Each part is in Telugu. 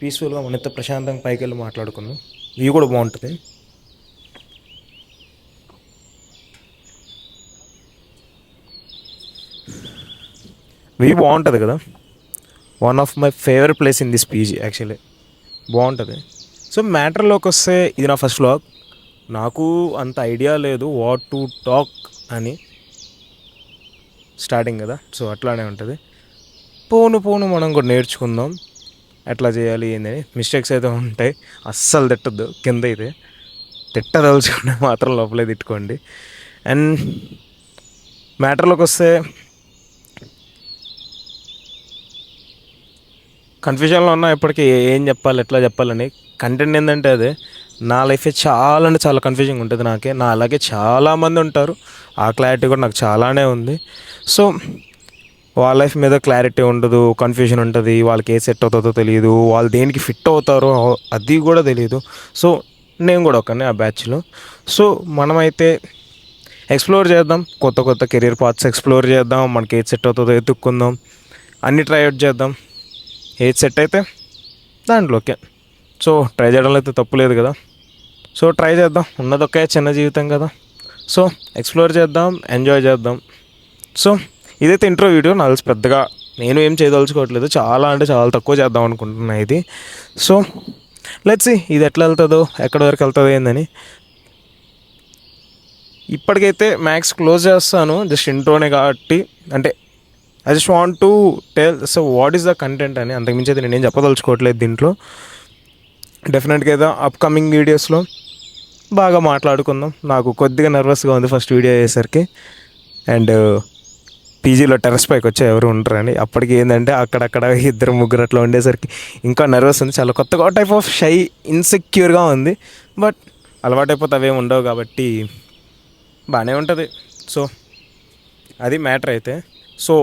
పీస్ఫుల్గా మనతో ప్రశాంతంగా పైకి వెళ్ళి మాట్లాడుకుందాం. వ్యూ కూడా బాగుంటుంది. వ్యూ బాగుంటుంది కదా. One of my favourite place in this PG actually. బాగుంటుంది. సో మ్యాటర్లోకి వస్తే ఇది నా ఫస్ట్ వ్లాగ్. నాకు అంత ఐడియా లేదు వాట్ టు టాక్ అని, స్టార్టింగ్ కదా. సో అట్లానే ఉంటుంది. పోను పోను మనం కూడా నేర్చుకుందాం ఎట్లా చేయాలి ఏందని. మిస్టేక్స్ అయితే ఉంటాయి, అస్సలు తిట్టద్దు కింద. అయితే తిట్టదలుచుకుంటే మాత్రం లోపలే తిట్టుకోండి. అండ్ మ్యాటర్లోకి వస్తే కన్ఫ్యూజన్లో ఉన్నా ఇప్పటికీ ఏం చెప్పాలి ఎట్లా చెప్పాలని. కంటెంట్ ఏంటంటే అదే నా లైఫే చాలా అంటే చాలా కన్ఫ్యూజింగ్ ఉంటుంది నాకే. నా అలాగే చాలామంది ఉంటారు, ఆ క్లారిటీ కూడా నాకు చాలానే ఉంది. సో వాళ్ళ లైఫ్ మీద క్లారిటీ ఉండదు, కన్ఫ్యూజన్ ఉంటుంది, వాళ్ళకి ఏ సెట్ అవుతుందో తెలియదు, వాళ్ళు దేనికి ఫిట్ అవుతారో అది కూడా తెలియదు. సో నేను కూడా ఒకనే ఆ బ్యాచ్లో. సో మనమైతే ఎక్స్ప్లోర్ చేద్దాం, కొత్త కొత్త కెరీర్ పాత్స్ ఎక్స్ప్లోర్ చేద్దాం, మనకి ఏది సెట్ అవుతుందో ఎత్తుక్కుందాం, అన్నీ ట్రై అవుట్ చేద్దాం. ఏది సెట్ అయితే దాంట్లోకే. సో ట్రై చేయడంలో అయితే తప్పు లేదు కదా. సో ట్రై చేద్దాం, ఉన్నదొకే చిన్న జీవితం కదా. సో ఎక్స్ప్లోర్ చేద్దాం, ఎంజాయ్ చేద్దాం. సో ఇదైతే ఇంట్రో వీడియో. నాకు తెలిసి పెద్దగా నేను ఏం చేయదలుచుకోవట్లేదు, చాలా అంటే చాలా తక్కువ చేద్దాం అనుకుంటున్నా ఇది. సో లెట్స్ సీ ఇది ఎట్లా వెళ్తుందో, ఎక్కడి వరకు వెళ్తుందో ఏందని. ఇప్పటికైతే మ్యాక్స్ క్లోజ్ చేస్తాను, జస్ట్ ఇంట్రోనే కాబట్టి. అంటే I just want to tell so what is the content అని. అంతకుమించి అయితే నేనేం చెప్పదలుచుకోవట్లేదు దీంట్లో. డెఫినెట్గా ఏదో అప్కమింగ్ వీడియోస్లో బాగా మాట్లాడుకుందాం. నాకు కొద్దిగా నర్వస్గా ఉంది ఫస్ట్ వీడియో అయ్యేసరికి. అండ్ పీజీలో టెర్రస్ పైకి వచ్చి ఎవరు ఉంటారని. అప్పటికి ఏంటంటే అక్కడక్కడ ఇద్దరు ముగ్గురు అట్లా ఉండేసరికి ఇంకా నర్వస్ ఉంది. చాలా కొత్తగా టైప్ ఆఫ్ షై, ఇన్సెక్యూర్గా ఉంది. బట్ అలవాటైపోతే అవేమి ఉండవు కాబట్టి బాగానే ఉంటుంది. సో అది మ్యాటర్ అయితే. సో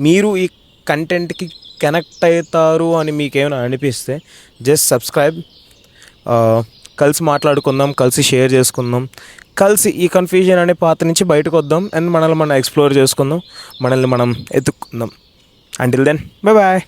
మీరు ఈ కంటెంట్కి కనెక్ట్ అవుతారు అని మీకేమైనా అనిపిస్తే జస్ట్ సబ్స్క్రైబ్. కలిసి మాట్లాడుకుందాం, కలిసి షేర్ చేసుకుందాం, కలిసి ఈ కన్ఫ్యూజన్ అనే పాత్ర నుంచి బయటకు వద్దాం. అండ్ మనల్ని మనం ఎక్స్ప్లోర్ చేసుకుందాం, మనల్ని మనం ఎత్తుక్కుందాం. Until then bye bye.